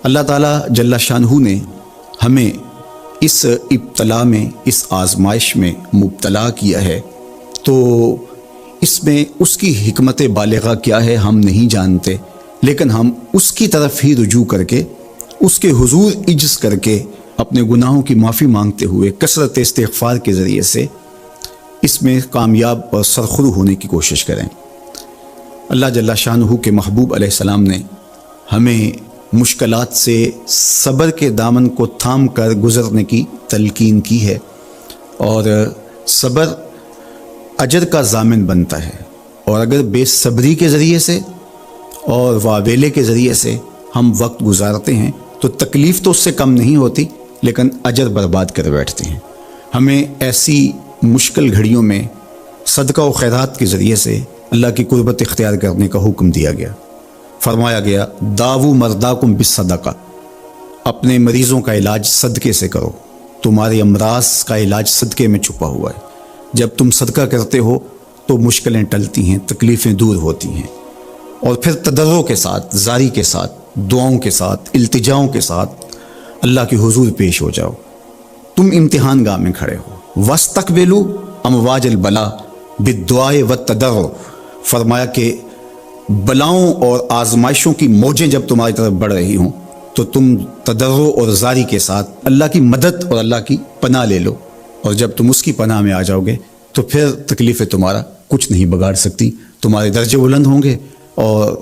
اللہ تعالیٰ جل شانہ نے ہمیں اس ابتلا میں، اس آزمائش میں مبتلا کیا ہے، تو اس میں اس کی حکمت بالغہ کیا ہے ہم نہیں جانتے، لیکن ہم اس کی طرف ہی رجوع کر کے، اس کے حضور عجز کر کے، اپنے گناہوں کی معافی مانگتے ہوئے کثرت استغفار کے ذریعے سے اس میں کامیاب اور سرخرو ہونے کی کوشش کریں۔ اللہ جل شانہ کے محبوب علیہ السلام نے ہمیں مشکلات سے صبر کے دامن کو تھام کر گزرنے کی تلقین کی ہے، اور صبر اجر کا ضامن بنتا ہے، اور اگر بے صبری کے ذریعے سے اور واویلے کے ذریعے سے ہم وقت گزارتے ہیں تو تکلیف تو اس سے کم نہیں ہوتی، لیکن اجر برباد کر بیٹھتے ہیں۔ ہمیں ایسی مشکل گھڑیوں میں صدقہ و خیرات کے ذریعے سے اللہ کی قربت اختیار کرنے کا حکم دیا گیا۔ فرمایا گیا داو مرداکم بالصدقہ، اپنے مریضوں کا علاج صدقے سے کرو، تمہارے امراض کا علاج صدقے میں چھپا ہوا ہے۔ جب تم صدقہ کرتے ہو تو مشکلیں ٹلتی ہیں، تکلیفیں دور ہوتی ہیں، اور پھر تضرع کے ساتھ، زاری کے ساتھ، دعاؤں کے ساتھ، التجاؤں کے ساتھ اللہ کے حضور پیش ہو جاؤ۔ تم امتحان گاہ میں کھڑے ہو، واستقبلوا امواج البلاء بالدعاء والتضرع، فرمایا کہ بلاؤں اور آزمائشوں کی موجیں جب تمہاری طرف بڑھ رہی ہوں تو تم تضرع اور زاری کے ساتھ اللہ کی مدد اور اللہ کی پناہ لے لو، اور جب تم اس کی پناہ میں آ جاؤ گے تو پھر تکلیفیں تمہارا کچھ نہیں بگاڑ سکتی، تمہارے درجے بلند ہوں گے، اور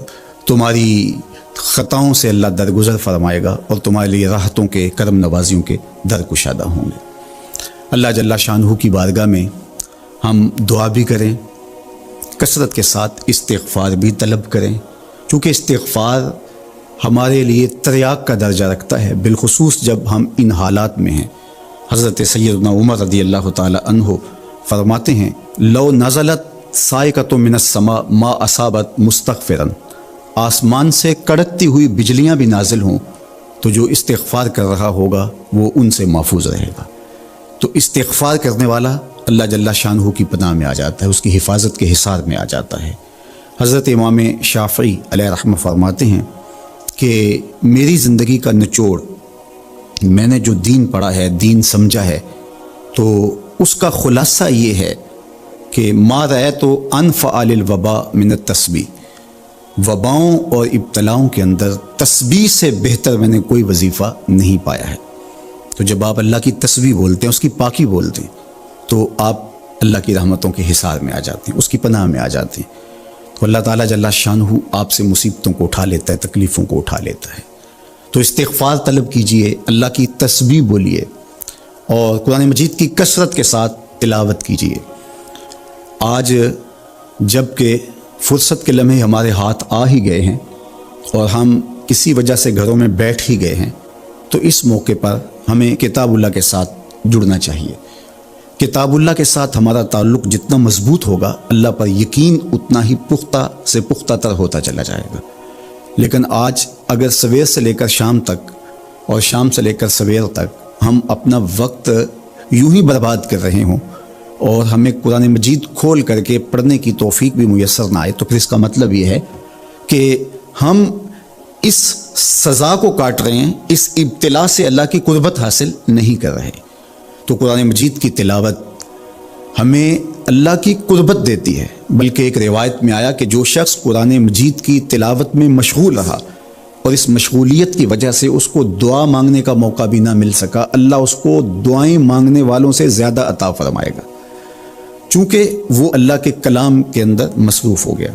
تمہاری خطاؤں سے اللہ درگزر فرمائے گا، اور تمہارے لیے راحتوں کے، کرم نوازیوں کے در کشادہ ہوں گے۔ اللہ جل شانہ کی بارگاہ میں ہم دعا بھی کریں، کثرت کے ساتھ استغفار بھی طلب کریں، چونکہ استغفار ہمارے لیے تریاق کا درجہ رکھتا ہے، بالخصوص جب ہم ان حالات میں ہیں۔ حضرت سیدنا عمر رضی اللہ تعالی عنہ فرماتے ہیں لو نزلت صاعقۃ من السماء ما اصابت مستغفرا، آسمان سے کڑکتی ہوئی بجلیاں بھی نازل ہوں تو جو استغفار کر رہا ہوگا وہ ان سے محفوظ رہے گا۔ تو استغفار کرنے والا اللہ جل شانہ کی پناہ میں آ جاتا ہے، اس کی حفاظت کے حصار میں آ جاتا ہے۔ حضرت امام شافعی علیہ رحمہ فرماتے ہیں کہ میری زندگی کا نچوڑ، میں نے جو دین پڑھا ہے، دین سمجھا ہے، تو اس کا خلاصہ یہ ہے کہ ما رأیت انفع للوباء من التسبیح، وباؤں اور ابتلاؤں کے اندر تسبیح سے بہتر میں نے کوئی وظیفہ نہیں پایا ہے۔ تو جب آپ اللہ کی تسبیح بولتے ہیں، اس کی پاکی بولتے ہیں، تو آپ اللہ کی رحمتوں کے حصار میں آ جاتے ہیں، اس کی پناہ میں آ جاتے ہیں۔ تو اللہ تعالیٰ جل شانہ آپ سے مصیبتوں کو اٹھا لیتا ہے، تکلیفوں کو اٹھا لیتا ہے۔ تو استغفار طلب کیجئے، اللہ کی تسبیح بولیے، اور قرآن مجید کی کثرت کے ساتھ تلاوت کیجئے۔ آج جب کہ فرصت کے لمحے ہمارے ہاتھ آ ہی گئے ہیں اور ہم کسی وجہ سے گھروں میں بیٹھ ہی گئے ہیں، تو اس موقع پر ہمیں کتاب اللہ کے ساتھ جڑنا چاہیے۔ کتاب اللہ کے ساتھ ہمارا تعلق جتنا مضبوط ہوگا، اللہ پر یقین اتنا ہی پختہ سے پختہ تر ہوتا چلا جائے گا۔ لیکن آج اگر سویر سے لے کر شام تک اور شام سے لے کر سویر تک ہم اپنا وقت یوں ہی برباد کر رہے ہوں، اور ہمیں قرآن مجید کھول کر کے پڑھنے کی توفیق بھی میسر نہ آئے، تو پھر اس کا مطلب یہ ہے کہ ہم اس سزا کو کاٹ رہے ہیں، اس ابتلا سے اللہ کی قربت حاصل نہیں کر رہے۔ تو قرآن مجید کی تلاوت ہمیں اللہ کی قربت دیتی ہے، بلکہ ایک روایت میں آیا کہ جو شخص قرآن مجید کی تلاوت میں مشغول رہا اور اس مشغولیت کی وجہ سے اس کو دعا مانگنے کا موقع بھی نہ مل سکا، اللہ اس کو دعائیں مانگنے والوں سے زیادہ عطا فرمائے گا، چونکہ وہ اللہ کے کلام کے اندر مصروف ہو گیا۔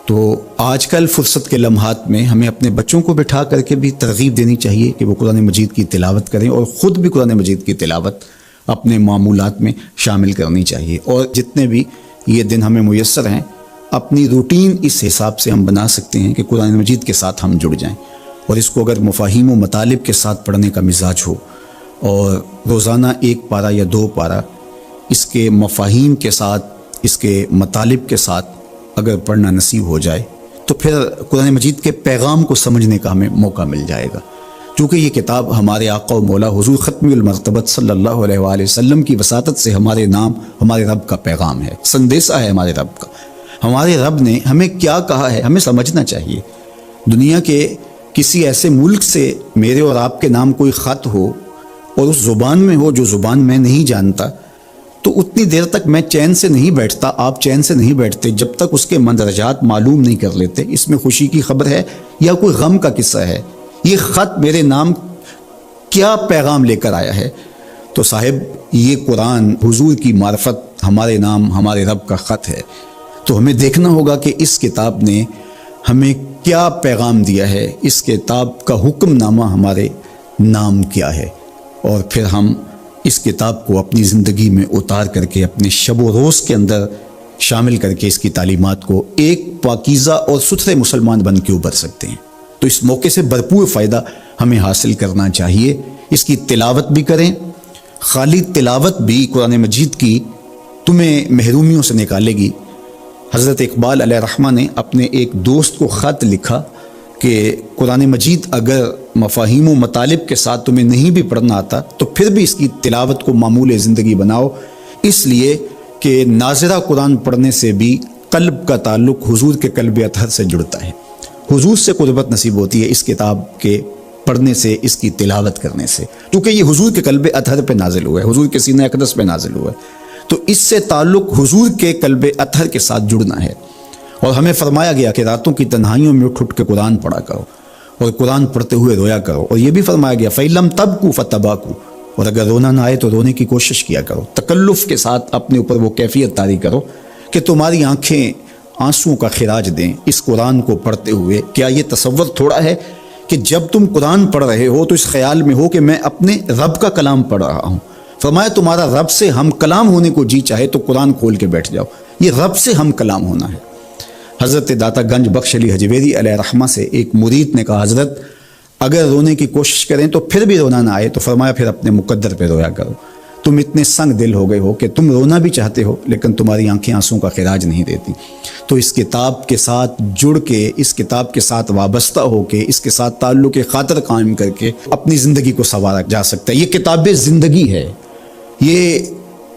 تو آج کل فرصت کے لمحات میں ہمیں اپنے بچوں کو بٹھا کر کے بھی ترغیب دینی چاہیے کہ وہ قرآن مجید کی تلاوت کریں، اور خود بھی قرآن مجید کی تلاوت اپنے معمولات میں شامل کرنی چاہیے۔ اور جتنے بھی یہ دن ہمیں میسر ہیں، اپنی روٹین اس حساب سے ہم بنا سکتے ہیں کہ قرآن مجید کے ساتھ ہم جڑ جائیں، اور اس کو اگر مفاہیم و مطالب کے ساتھ پڑھنے کا مزاج ہو، اور روزانہ 1 پارہ یا 2 پارہ اس کے مفاہیم کے ساتھ، اس کے مطالب کے ساتھ اگر پڑھنا نصیب ہو جائے، تو پھر قرآن مجید کے پیغام کو سمجھنے کا ہمیں موقع مل جائے گا۔ چونکہ یہ کتاب ہمارے آقا و مولا حضور ختم المرتبت صلی اللہ علیہ وآلہ وسلم کی وساطت سے ہمارے نام، ہمارے رب کا پیغام ہے، سندیسہ ہے ہمارے رب کا۔ ہمارے رب نے ہمیں کیا کہا ہے، ہمیں سمجھنا چاہیے۔ دنیا کے کسی ایسے ملک سے میرے اور آپ کے نام کوئی خط ہو اور اس زبان میں ہو جو زبان میں نہیں جانتا، تو اتنی دیر تک میں چین سے نہیں بیٹھتا، آپ چین سے نہیں بیٹھتے جب تک اس کے مندرجات معلوم نہیں کر لیتے، اس میں خوشی کی خبر ہے یا کوئی غم کا قصہ ہے، یہ خط میرے نام کیا پیغام لے کر آیا ہے۔ تو صاحب یہ قرآن حضور کی معرفت ہمارے نام ہمارے رب کا خط ہے، تو ہمیں دیکھنا ہوگا کہ اس کتاب نے ہمیں کیا پیغام دیا ہے، اس کتاب کا حکم نامہ ہمارے نام کیا ہے، اور پھر ہم اس کتاب کو اپنی زندگی میں اتار کر کے اپنے شب و روز کے اندر شامل کر کے اس کی تعلیمات کو ایک پاکیزہ اور ستھرے مسلمان بن کے ابھر سکتے ہیں۔ تو اس موقع سے بھرپور فائدہ ہمیں حاصل کرنا چاہیے، اس کی تلاوت بھی کریں۔ خالی تلاوت بھی قرآن مجید کی تمہیں محرومیوں سے نکالے گی۔ حضرت اقبال علیہ الرحمہ نے اپنے ایک دوست کو خط لکھا کہ قرآن مجید اگر مفاہیم و مطالب کے ساتھ تمہیں نہیں بھی پڑھنا آتا تو پھر بھی اس کی تلاوت کو معمول زندگی بناؤ، اس لیے کہ ناظرہ قرآن پڑھنے سے بھی قلب کا تعلق حضور کے قلب اطہر سے جڑتا ہے، حضور سے قربت نصیب ہوتی ہے اس کتاب کے پڑھنے سے، اس کی تلاوت کرنے سے، کیونکہ یہ حضور کے قلب اطہر پہ نازل ہوا ہے، حضور کے سینہ اقدس پہ نازل ہوا ہے، تو اس سے تعلق حضور کے قلب اطہر کے ساتھ جڑنا ہے۔ اور ہمیں فرمایا گیا کہ راتوں کی تنہائیوں میں اٹھ اٹھ کے قرآن پڑھا کرو اور قرآن پڑھتے ہوئے رویا کرو، اور یہ بھی فرمایا گیا فَإِلَّمْ تَبْكُوا فَتَبَاكُوا، اور اگر رونا نہ آئے تو رونے کی کوشش کیا کرو، تکلف کے ساتھ اپنے اوپر وہ کیفیت طاری کرو کہ تمہاری آنکھیں آنسوں کا خراج دیں اس قرآن کو پڑھتے ہوئے۔ کیا یہ تصور تھوڑا ہے کہ جب تم قرآن پڑھ رہے ہو تو اس خیال میں ہو کہ میں اپنے رب کا کلام پڑھ رہا ہوں؟ فرمایا تمہارا رب سے ہم کلام ہونے کو جی چاہے تو قرآن کھول کے بیٹھ جاؤ، یہ رب سے ہم کلام ہونا ہے۔ حضرت داتا گنج بخش علی حجویری علیہ رحمہ سے ایک مرید نے کہا حضرت اگر رونے کی کوشش کریں تو پھر بھی رونا نہ آئے تو فرمایا پھر اپنے مقدر پہ رویا کرو، تم اتنے سنگ دل ہو گئے ہو کہ تم رونا بھی چاہتے ہو لیکن تمہاری آنکھیں آنسوں کا خراج نہیں دیتی۔ تو اس کتاب کے ساتھ جڑ کے، اس کتاب کے ساتھ وابستہ ہو کے، اس کے ساتھ تعلق خاطر قائم کر کے اپنی زندگی کو سنوارا جا سکتا ہے۔ یہ کتاب زندگی ہے، یہ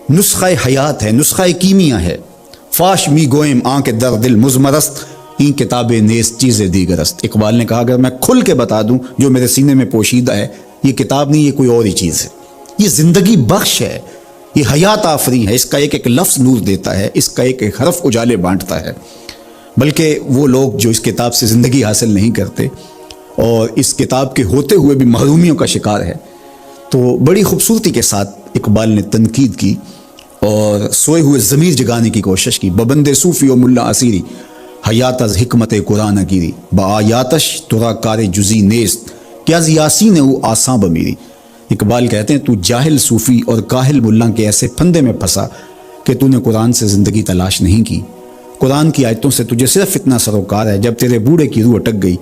نسخہ حیات ہے، نسخہ کیمیا ہے۔ فاش می گوئم آنکھ در دل مزمرست، این کتاب نیز چیز دیگرست۔ اقبال نے کہا اگر میں کھل کے بتا دوں جو میرے سینے میں پوشیدہ ہے، یہ کتاب نہیں، یہ کوئی اور ہی چیز ہے، یہ زندگی بخش ہے، یہ حیات آفری ہے، اس کا ایک ایک لفظ نور دیتا ہے، اس کا ایک ایک حرف اجالے بانٹتا ہے۔ بلکہ وہ لوگ جو اس کتاب سے زندگی حاصل نہیں کرتے اور اس کتاب کے ہوتے ہوئے بھی محرومیوں کا شکار ہے، تو بڑی خوبصورتی کے ساتھ اقبال نے تنقید کی اور سوئے ہوئے ضمیر جگانے کی کوشش کی۔ ببند صوفی و ملا اسیری حیات از حکمت قرآن گیری، با آیاتش ترا کار جزی نیست کہ از یاسین او آساں بمیری۔ اقبال کہتے ہیں تو جاہل صوفی اور کاہل ملا کے ایسے پھندے میں پھنسا کہ تو نے قرآن سے زندگی تلاش نہیں کی، قرآن کی آیتوں سے تجھے صرف اتنا سروکار ہے، جب تیرے بوڑھے کی روح اٹک گئی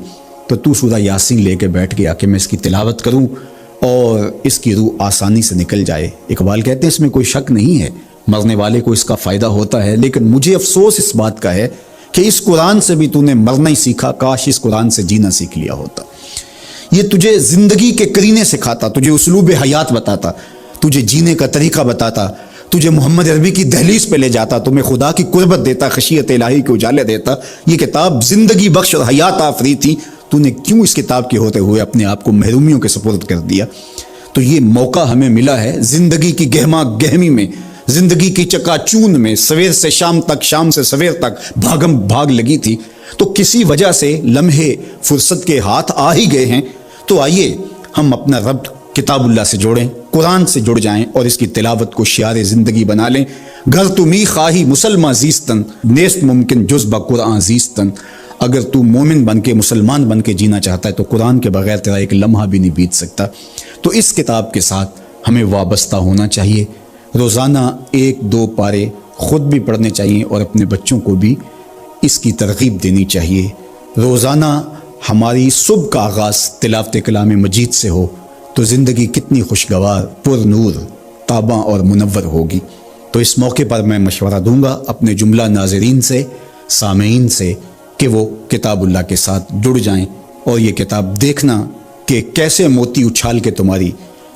تو سورہ یاسین لے کے بیٹھ گیا کہ میں اس کی تلاوت کروں اور اس کی روح آسانی سے نکل جائے۔ اقبال کہتے ہیں اس میں کوئی شک نہیں ہے، مرنے والے کو اس کا فائدہ ہوتا ہے، لیکن مجھے افسوس اس بات کا ہے کہ اس قرآن سے بھی تو نے مرنا ہی سیکھا، کاش اس قرآن سے جینا سیکھ لیا ہوتا۔ یہ تجھے زندگی کے کرینے سکھاتا، تجھے اسلوب حیات بتاتا، تجھے جینے کا طریقہ بتاتا، تجھے محمد عربی کی دہلیز پہ لے جاتا، تمہیں خدا کی قربت دیتا، خشیت الہی کے اجالے دیتا۔ یہ کتاب زندگی بخش اور حیات آفری تھی، تو نے کیوں اس کتاب کے ہوتے ہوئے اپنے آپ کو محرومیوں کے سپرد کر دیا؟ تو یہ موقع ہمیں ملا ہے زندگی کی گہما گہمی میں، زندگی کی چکا چون میں، سویر سے شام تک، شام سے سویر تک بھاگم بھاگ لگی تھی، تو کسی وجہ سے لمحے فرصت کے ہاتھ آ ہی گئے ہیں، تو آئیے ہم اپنا رب کتاب اللہ سے جوڑیں، قرآن سے جڑ جائیں اور اس کی تلاوت کو شعار زندگی بنا لیں۔ گھر تو می خواہی مسلمان زیستن، نیست ممکن جز با قرآن زیستن۔ اگر تو مومن بن کے، مسلمان بن کے جینا چاہتا ہے تو قرآن کے بغیر تیرا ایک لمحہ بھی نہیں بیت سکتا۔ تو اس کتاب کے ساتھ ہمیں وابستہ ہونا چاہیے، روزانہ 1-2 پارے خود بھی پڑھنے چاہیے اور اپنے بچوں کو بھی اس کی ترغیب دینی چاہیے۔ روزانہ ہماری صبح کا آغاز تلاوت کلام مجید سے ہو تو زندگی کتنی خوشگوار، پر نور، تاباں اور منور ہوگی۔ تو اس موقع پر میں مشورہ دوں گا اپنے جملہ ناظرین سے، سامعین سے، کہ وہ کتاب اللہ کے ساتھ جڑ جائیں اور یہ کتاب دیکھنا کہ کیسے موتی اچھال کے تمہاری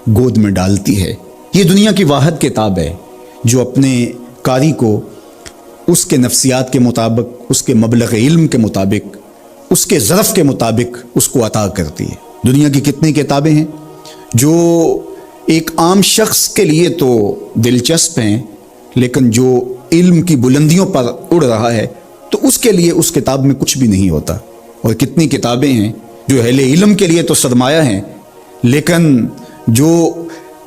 گود میں ڈالتی ہے۔ یہ دنیا کی واحد کتاب ہے جو اپنے قاری کو اس کے نفسیات کے مطابق، اس کے مبلغ علم کے مطابق اس کے ظرف کے مطابق اس کو عطا کرتی ہے۔ دنیا کی کتنی کتابیں ہیں جو ایک عام شخص کے لیے تو دلچسپ ہیں، لیکن جو علم کی بلندیوں پر اڑ رہا ہے تو اس کے لیے اس کتاب میں کچھ بھی نہیں ہوتا، اور کتنی کتابیں ہیں جو اہل علم کے لیے تو سرمایہ ہیں، لیکن جو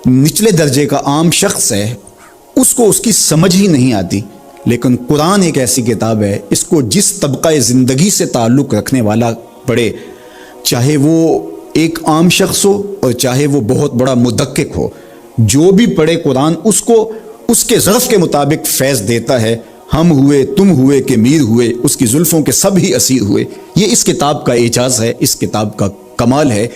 نچلے درجے کا عام شخص ہے اس کو اس کی سمجھ ہی نہیں آتی۔ لیکن قرآن ایک ایسی کتاب ہے، اس کو جس طبقہ زندگی سے تعلق رکھنے والا پڑھے، چاہے وہ ایک عام شخص ہو اور چاہے وہ بہت بڑا مدقق ہو، جو بھی پڑھے قرآن اس کو اس کے ظرف کے مطابق فیض دیتا ہے۔ ہم ہوئے، تم ہوئے کہ میر ہوئے، اس کی زلفوں کے سب ہی اسیر ہوئے۔ یہ اس کتاب کا اعجاز ہے، اس کتاب کا کمال ہے،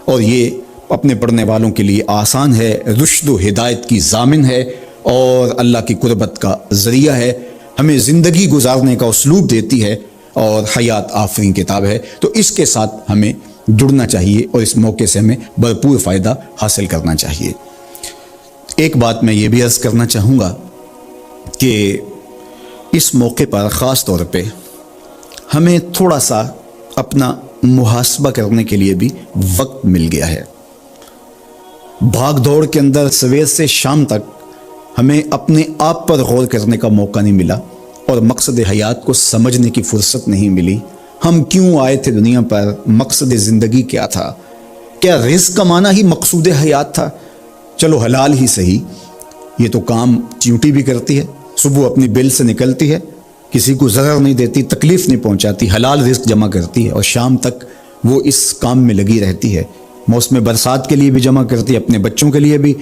اور یہ اپنے پڑھنے والوں کے لیے آسان ہے، رشد و ہدایت کی ضامن ہے، اور اللہ کی قربت کا ذریعہ ہے، ہمیں زندگی گزارنے کا اسلوب دیتی ہے، اور حیات آفرین کتاب ہے۔ تو اس کے ساتھ ہمیں جڑنا چاہیے اور اس موقع سے ہمیں بھرپور فائدہ حاصل کرنا چاہیے۔ ایک بات میں یہ بھی عرض کرنا چاہوں گا کہ اس موقع پر خاص طور پہ ہمیں تھوڑا سا اپنا محاسبہ کرنے کے لیے بھی وقت مل گیا ہے۔ بھاگ دوڑ کے اندر سویر سے شام تک ہمیں اپنے آپ پر غور کرنے کا موقع نہیں ملا، اور مقصد حیات کو سمجھنے کی فرصت نہیں ملی۔ ہم کیوں آئے تھے دنیا پر؟ مقصد زندگی کیا تھا؟ کیا رزق کمانا ہی مقصود حیات تھا؟ چلو حلال ہی صحیح، یہ تو کام چیونٹی بھی کرتی ہے، صبح اپنی بل سے نکلتی ہے، کسی کو ضرر نہیں دیتی، تکلیف نہیں پہنچاتی، حلال رزق جمع کرتی ہے، اور شام تک وہ اس کام میں لگی رہتی ہے۔ موسم برسات کے لیے بھی جمع کرتی ہے، اپنے بچوں کے لیے بھی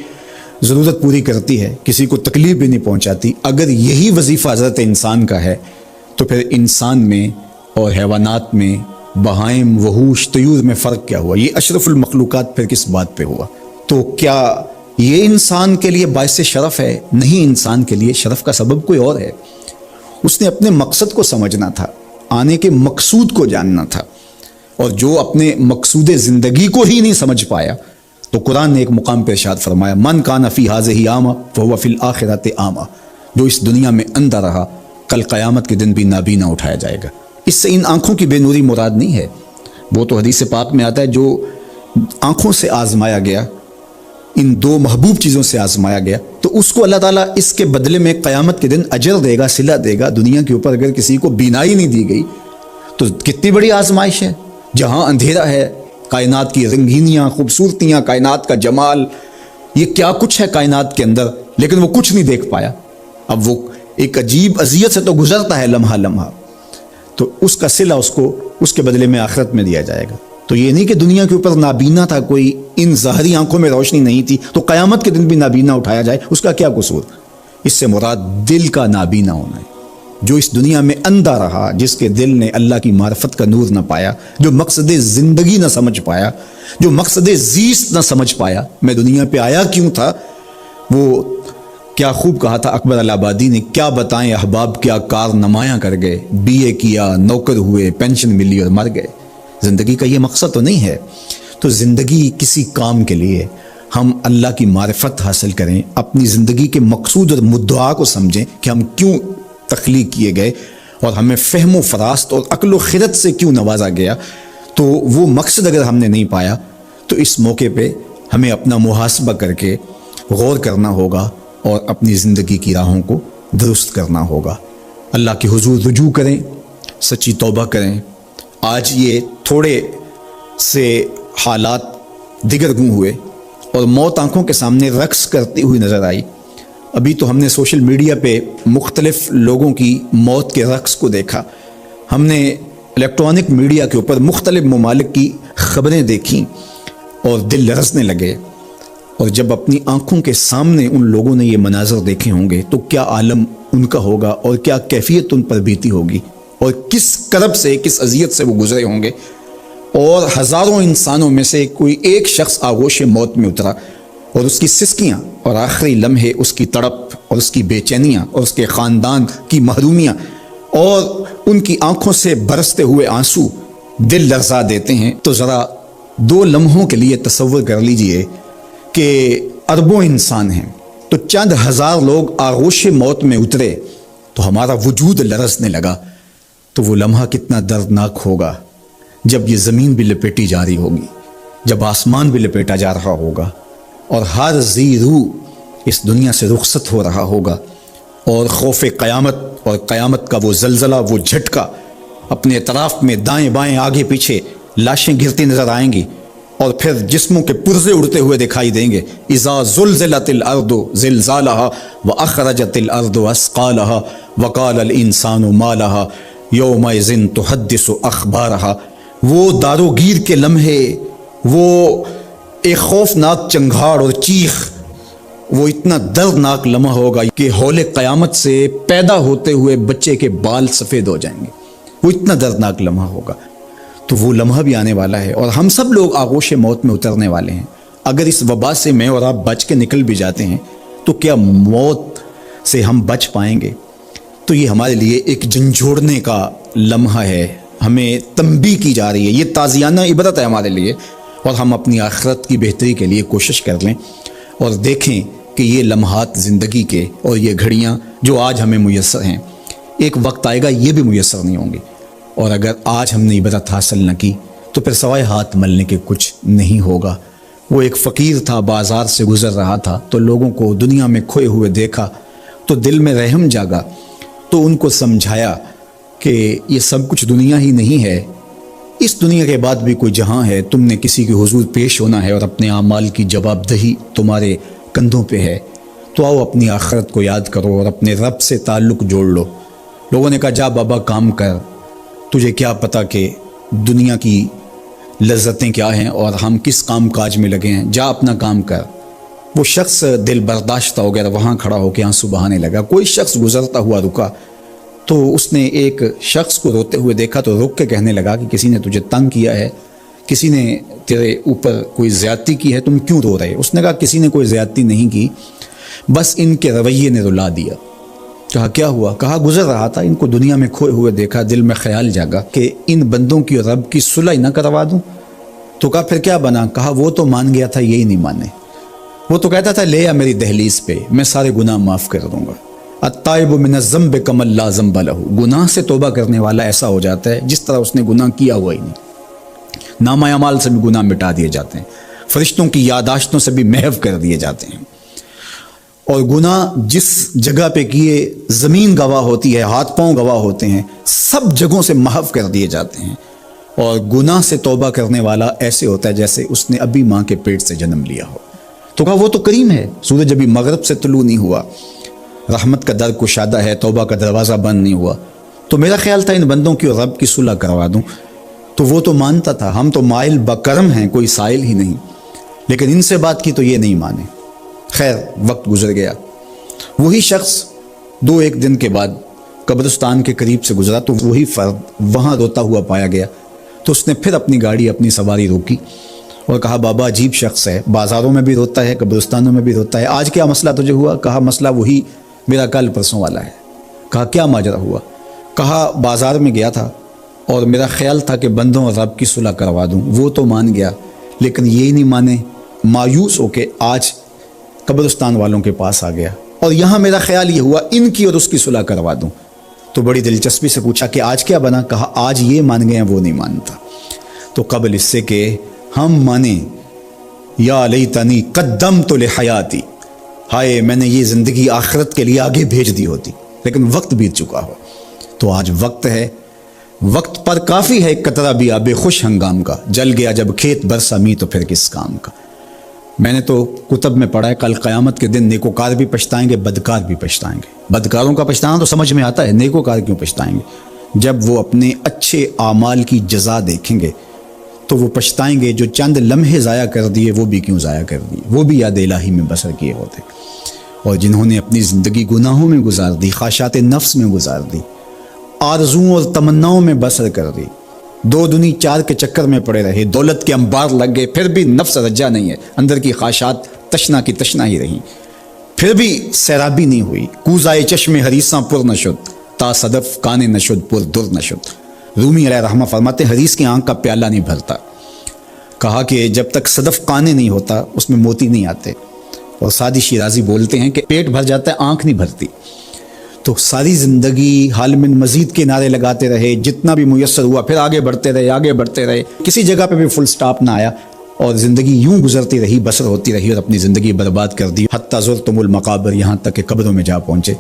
ضرورت پوری کرتی ہے، کسی کو تکلیف بھی نہیں پہنچاتی۔ اگر یہی وظیفہ حضرت انسان کا ہے تو پھر انسان میں اور حیوانات میں، بہائم، وحوش، طیور میں فرق کیا ہوا؟ یہ اشرف المخلوقات پھر کس بات پہ ہوا؟ تو کیا یہ انسان کے لیے باعث شرف ہے؟ نہیں، انسان کے لیے شرف کا سبب کوئی اور ہے۔ اس نے اپنے مقصد کو سمجھنا تھا، آنے کے مقصود کو جاننا تھا، اور جو اپنے مقصود زندگی کو ہی نہیں سمجھ پایا تو قرآن نے ایک مقام پہ ارشاد فرمایا، من کان فی ھذہ اعمی فہو فی الآخرۃ اعمی، جو اس دنیا میں اندھا رہا کل قیامت کے دن بھی نابینا اٹھایا جائے گا۔ اس سے ان آنکھوں کی بے نوری مراد نہیں ہے، وہ تو حدیث پاک میں آتا ہے جو آنکھوں سے آزمایا گیا، ان دو محبوب چیزوں سے آزمایا گیا، تو اس کو اللہ تعالیٰ اس کے بدلے میں قیامت کے دن اجر دے گا، صلہ دے گا۔ دنیا کے اوپر اگر کسی کو بینائی نہیں دی گئی تو کتنی بڑی آزمائش ہے، جہاں اندھیرا ہے، کائنات کی رنگینیاں، خوبصورتیاں، کائنات کا جمال، یہ کیا کچھ ہے کائنات کے اندر، لیکن وہ کچھ نہیں دیکھ پایا۔ اب وہ ایک عجیب اذیت سے تو گزرتا ہے لمحہ لمحہ، تو اس کا صلہ اس کو اس کے بدلے میں آخرت میں دیا جائے گا۔ تو یہ نہیں کہ دنیا کے اوپر نابینا تھا کوئی، ان ظاہری آنکھوں میں روشنی نہیں تھی تو قیامت کے دن بھی نابینا اٹھایا جائے، اس کا کیا قصور؟ اس سے مراد دل کا نابینا ہونا ہے، جو اس دنیا میں اندھا رہا، جس کے دل نے اللہ کی معرفت کا نور نہ پایا، جو مقصد زندگی نہ سمجھ پایا، جو مقصد زیست نہ سمجھ پایا، میں دنیا پہ آیا کیوں تھا۔ وہ کیا خوب کہا تھا اکبر الہ آبادی نے، کیا بتائیں احباب کیا کار نمایاں کر گئے، بی اے کیا، نوکر ہوئے، پینشن ملی اور مر گئے۔ زندگی کا یہ مقصد تو نہیں ہے۔ تو زندگی کسی کام کے لیے ہم اللہ کی معرفت حاصل کریں، اپنی زندگی کے مقصود اور مدعا کو سمجھیں کہ ہم کیوں تخلیق کیے گئے، اور ہمیں فہم و فراست اور عقل و خرد سے کیوں نوازا گیا۔ تو وہ مقصد اگر ہم نے نہیں پایا تو اس موقع پہ ہمیں اپنا محاسبہ کر کے غور کرنا ہوگا اور اپنی زندگی کی راہوں کو درست کرنا ہوگا۔ اللہ کے حضور رجوع کریں، سچی توبہ کریں۔ آج یہ تھوڑے سے حالات دگرگوں ہوئے اور موت آنکھوں کے سامنے رقص کرتی ہوئی نظر آئی۔ ابھی تو ہم نے سوشل میڈیا پہ مختلف لوگوں کی موت کے رقص کو دیکھا، ہم نے الیکٹرانک میڈیا کے اوپر مختلف ممالک کی خبریں دیکھیں اور دل لرزنے لگے۔ اور جب اپنی آنکھوں کے سامنے ان لوگوں نے یہ مناظر دیکھے ہوں گے تو کیا عالم ان کا ہوگا اور کیا کیفیت ان پر بیتی ہوگی، اور کس کرب سے، کس اذیت سے وہ گزرے ہوں گے۔ اور ہزاروں انسانوں میں سے کوئی ایک شخص آغوش موت میں اترا، اور اس کی سسکیاں اور آخری لمحے، اس کی تڑپ اور اس کی بے چینیاں اور اس کے خاندان کی محرومیاں اور ان کی آنکھوں سے برستے ہوئے آنسو دل لرزا دیتے ہیں۔ تو ذرا 2 لمحوں کے لیے تصور کر لیجئے کہ اربوں انسان ہیں، تو چند ہزار لوگ آغوش موت میں اترے تو ہمارا وجود لرزنے لگا، تو وہ لمحہ کتنا دردناک ہوگا۔ جب یہ زمین بھی لپیٹی جا رہی ہوگی، جب آسمان بھی لپیٹا جا رہا ہوگا، اور ہر ذی روح اس دنیا سے رخصت ہو رہا ہوگا، اور خوف قیامت اور قیامت کا وہ زلزلہ، وہ جھٹکا، اپنے اطراف میں دائیں بائیں آگے پیچھے لاشیں گرتی نظر آئیں گی، اور پھر جسموں کے پرزے اڑتے ہوئے دکھائی دیں گے۔ اذا زلزلت الارض زلزالها واخرجت الارض اثقالها وقال الانسان ما لها یومئذ تحدث اخبارها۔ وہ داروگیر کے لمحے، وہ ایک خوفناک چنگھاڑ اور چیخ، وہ اتنا دردناک لمحہ ہوگا کہ ہول قیامت سے پیدا ہوتے ہوئے بچے کے بال سفید ہو جائیں گے، وہ اتنا دردناک لمحہ ہوگا۔ تو وہ لمحہ بھی آنے والا ہے، اور ہم سب لوگ آغوش موت میں اترنے والے ہیں۔ اگر اس وبا سے میں اور آپ بچ کے نکل بھی جاتے ہیں تو کیا موت سے ہم بچ پائیں گے؟ تو یہ ہمارے لیے ایک جھنجھوڑنے کا لمحہ ہے، ہمیں تنبیہ کی جا رہی ہے، یہ تازیانہ عبرت ہے ہمارے لیے، اور ہم اپنی آخرت کی بہتری کے لیے کوشش کر لیں اور دیکھیں کہ یہ لمحات زندگی کے اور یہ گھڑیاں جو آج ہمیں میسر ہیں، ایک وقت آئے گا یہ بھی میسر نہیں ہوں گی، اور اگر آج ہم نے عبرت حاصل نہ کی تو پھر سوائے ہاتھ ملنے کے کچھ نہیں ہوگا۔ وہ ایک فقیر تھا، بازار سے گزر رہا تھا تو لوگوں کو دنیا میں کھوئے ہوئے دیکھا تو دل میں رحم جاگا، تو ان کو سمجھایا کہ یہ سب کچھ دنیا ہی نہیں ہے، اس دنیا کے بعد بھی کوئی جہاں ہے، تم نے کسی کے حضور پیش ہونا ہے اور اپنے اعمال کی جواب دہی تمہارے کندھوں پہ ہے، تو آؤ اپنی آخرت کو یاد کرو اور اپنے رب سے تعلق جوڑ لو۔ لوگوں نے کہا جا بابا کام کر، تجھے کیا پتہ کہ دنیا کی لذتیں کیا ہیں اور ہم کس کام کاج میں لگے ہیں، جا اپنا کام کر۔ وہ شخص دل برداشتہ ہو گیا، وہاں کھڑا ہو کے آنسو بہانے لگا۔ کوئی شخص گزرتا ہوا رکا تو اس نے ایک شخص کو روتے ہوئے دیکھا تو رک کے کہنے لگا کہ کسی نے تجھے تنگ کیا ہے، کسی نے تیرے اوپر کوئی زیادتی کی ہے، تم کیوں رو رہے؟ اس نے کہا کسی نے کوئی زیادتی نہیں کی، بس ان کے رویے نے رلا دیا۔ کہا کیا ہوا؟ کہا گزر رہا تھا، ان کو دنیا میں کھوئے ہوئے دیکھا، دل میں خیال جاگا کہ ان بندوں کی اور رب کی صلح نہ کروا دوں۔ تو کہا پھر کیا بنا؟ کہا وہ تو مان گیا تھا، یہی نہیں مانے۔ وہ تو کہتا تھا لے آ میری دہلیز پہ، میں سارے گناہ معاف کر دوں گا۔ التائب من الذنب کمن لا ذنب لہ، گناہ سے توبہ کرنے والا ایسا ہو جاتا ہے جس طرح اس نے گناہ کیا ہوا ہی نہیں۔ نامہ اعمال سے بھی گناہ مٹا دیے جاتے ہیں، فرشتوں کی یاداشتوں سے بھی محو کر دیے جاتے ہیں، اور گناہ جس جگہ پہ کیے زمین گواہ ہوتی ہے، ہاتھ پاؤں گواہ ہوتے ہیں، سب جگہوں سے محو کر دیے جاتے ہیں۔ اور گناہ سے توبہ کرنے والا ایسے ہوتا ہے جیسے اس نے ابھی ماں کے پیٹ سے جنم لیا ہو۔ تو کہا وہ تو کریم ہے، سورج ابھی مغرب سے طلوع نہیں ہوا، رحمت کا در کشادہ ہے، توبہ کا دروازہ بند نہیں ہوا، تو میرا خیال تھا ان بندوں کی اور رب کی صلح کروا دوں۔ تو وہ تو مانتا تھا، ہم تو مائل بکرم ہیں، کوئی سائل ہی نہیں، لیکن ان سے بات کی تو یہ نہیں مانے۔ خیر وقت گزر گیا، وہی شخص دو ایک دن کے بعد قبرستان کے قریب سے گزرا تو وہی فرد وہاں روتا ہوا پایا گیا۔ تو اس نے پھر اپنی گاڑی، اپنی سواری روکی اور کہا بابا عجیب شخص ہے، بازاروں میں بھی روتا ہے، قبرستانوں میں بھی روتا ہے، آج کیا مسئلہ تجھے ہوا؟ کہا مسئلہ وہی میرا کل پرسوں والا ہے۔ کہا کیا ماجرا ہوا؟ کہا بازار میں گیا تھا اور میرا خیال تھا کہ بندوں اور رب کی صلح کروا دوں، وہ تو مان گیا لیکن یہی نہیں مانے، مایوس ہو کے آج قبرستان والوں کے پاس آ گیا اور یہاں میرا خیال یہ ہوا ان کی اور اس کی صلح کروا دوں۔ تو بڑی دلچسپی سے پوچھا کہ آج کیا بنا؟ کہا آج یہ مان گئے ہیں، وہ نہیں مانتا۔ تو قبل اس سے کہ ہم مانیں، یا لیتنی قدمت لحیاتی، ہائے میں نے یہ زندگی آخرت کے لیے آگے بھیج دی ہوتی، لیکن وقت بیت چکا ہو۔ تو آج وقت ہے، وقت پر کافی ہے ایک قطرہ بھی آب خوش ہنگام کا، جل گیا جب کھیت برسا می تو پھر کس کام کا۔ میں نے تو کتب میں پڑھا ہے کل قیامت کے دن نیکوکار بھی پچھتائیں گے، بدکار بھی پچھتائیں گے۔ بدکاروں کا پچھتانا تو سمجھ میں آتا ہے، نیکوکار کیوں پچھتائیں گے؟ جب وہ اپنے اچھے اعمال کی جزا دیکھیں گے تو وہ پچھتائیں گے، جو چند لمحے ضائع کر دیے وہ بھی کیوں ضائع کر دیے، وہ بھی یاد الہی میں بسر کیے ہوتے۔ اور جنہوں نے اپنی زندگی گناہوں میں گزار دی، خواہشات نفس میں گزار دی، آرزوؤں اور تمناؤں میں بسر کر دی، دو دنی چار کے چکر میں پڑے رہے، دولت کے انبار لگ گئے، پھر بھی نفس رجا نہیں ہے، اندر کی خواہشات تشنا کی تشنا ہی رہیں، پھر بھی سیرابی نہیں ہوئی۔ کوزائے چشم حریصاں پر نشد، تا صدف کانے نشد پر در نشد۔ رومی علیہ رحمہ فرماتے حریص کی آنکھ کا پیالہ نہیں بھرتا۔ کہا کہ جب تک صدف کانے نہیں ہوتا اس میں موتی نہیں آتے، اور سادی شیرازی بولتے ہیں کہ پیٹ بھر جاتا ہے آنکھ نہیں بھرتی۔ تو ساری زندگی حال من مزید کے نعرے لگاتے رہے، جتنا بھی میسر ہوا پھر آگے بڑھتے رہے، کسی جگہ پہ بھی فل سٹاپ نہ آیا، اور زندگی یوں گزرتی رہی، بسر ہوتی رہی، اور اپنی زندگی برباد کر دی، حتیٰ زرتم المقابر، یہاں تک کہ قبروں میں جا پہنچے۔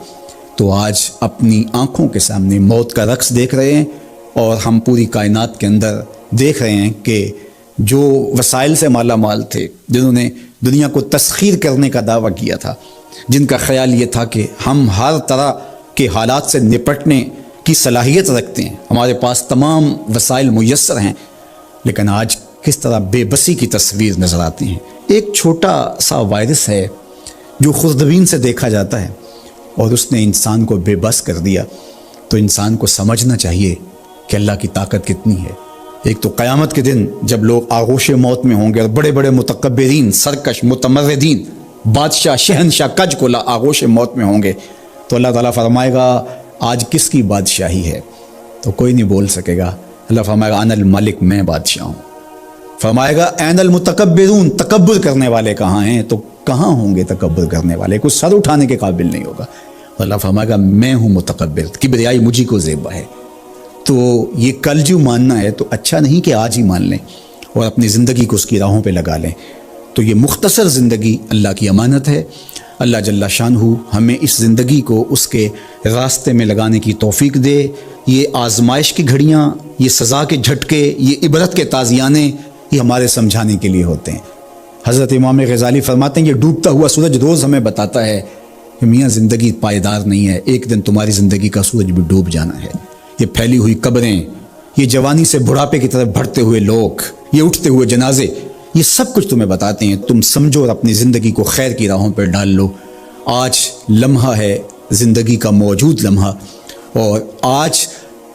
تو آج اپنی آنکھوں کے سامنے موت کا رقص دیکھ رہے ہیں، اور ہم پوری کائنات کے اندر دیکھ رہے ہیں کہ جو وسائل سے مالا مال تھے، جنہوں نے دنیا کو تسخیر کرنے کا دعویٰ کیا تھا، جن کا خیال یہ تھا کہ ہم ہر طرح کے حالات سے نپٹنے کی صلاحیت رکھتے ہیں، ہمارے پاس تمام وسائل میسر ہیں، لیکن آج کس طرح بے بسی کی تصویر نظر آتی ہیں۔ ایک چھوٹا سا وائرس ہے جو خوردبین سے دیکھا جاتا ہے، اور اس نے انسان کو بے بس کر دیا۔ تو انسان کو سمجھنا چاہیے کہ اللہ کی طاقت کتنی ہے۔ ایک تو قیامت کے دن جب لوگ آغوش موت میں ہوں گے، اور بڑے بڑے متکبرین، سرکش، متمردین، بادشاہ، شہنشاہ، کج کولا آغوش موت میں ہوں گے، تو اللہ تعالیٰ فرمائے گا آج کس کی بادشاہی ہے؟ تو کوئی نہیں بول سکے گا۔ اللہ فرمائے گا انا الملک، میں بادشاہ ہوں۔ فرمائے گا این المتکبرون، تکبر کرنے والے کہاں ہیں؟ تو کہاں ہوں گے تکبر کرنے والے؟ کوئی سر اٹھانے کے قابل نہیں ہوگا۔ اللہ فرمائے گا میں ہوں متکبر، کبریائی مجھی کو زیبہ ہے۔ تو یہ کل جو ماننا ہے تو اچھا نہیں کہ آج ہی مان لیں اور اپنی زندگی کو اس کی راہوں پہ لگا لیں۔ تو یہ مختصر زندگی اللہ کی امانت ہے۔ اللہ جل شانہ ہمیں اس زندگی کو اس کے راستے میں لگانے کی توفیق دے۔ یہ آزمائش کی گھڑیاں، یہ سزا کے جھٹکے، یہ عبرت کے تازیانے، یہ ہمارے سمجھانے کے لیے ہوتے ہیں۔ حضرت امام غزالی فرماتے ہیں یہ ڈوبتا ہوا سورج روز ہمیں بتاتا ہے کہ میاں زندگی پائیدار نہیں ہے، ایک دن تمہاری زندگی کا سورج بھی ڈوب جانا ہے۔ یہ پھیلی ہوئی قبریں، یہ جوانی سے بڑھاپے کی طرف بڑھتے ہوئے لوگ، یہ اٹھتے ہوئے جنازے، یہ سب کچھ تمہیں بتاتے ہیں۔ تم سمجھو اور اپنی زندگی کو خیر کی راہوں پر ڈال لو۔ آج لمحہ ہے زندگی کا موجود لمحہ، اور آج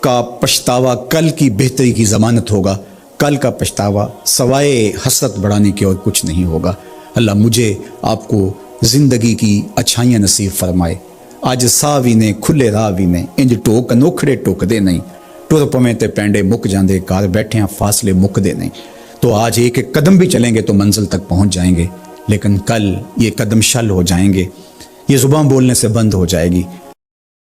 کا پچھتاوا کل کی بہتری کی ضمانت ہوگا۔ کل کا پچھتاوا سوائے حسرت بڑھانے کے اور کچھ نہیں ہوگا۔ اللہ مجھے آپ کو زندگی کی اچھائیاں نصیب فرمائے۔ اج ساوی نے کھلے راوی نے انج ٹوک انوکھڑے ٹوک دے نہیں، ٹر پویں تے پینڈے مک جاندے، گھر بیٹھے فاصلے مک دے نہیں۔ تو آج ایک ایک قدم بھی چلیں گے تو منزل تک پہنچ جائیں گے، لیکن کل یہ قدم شل ہو جائیں گے، یہ زبان بولنے سے بند ہو جائے گی،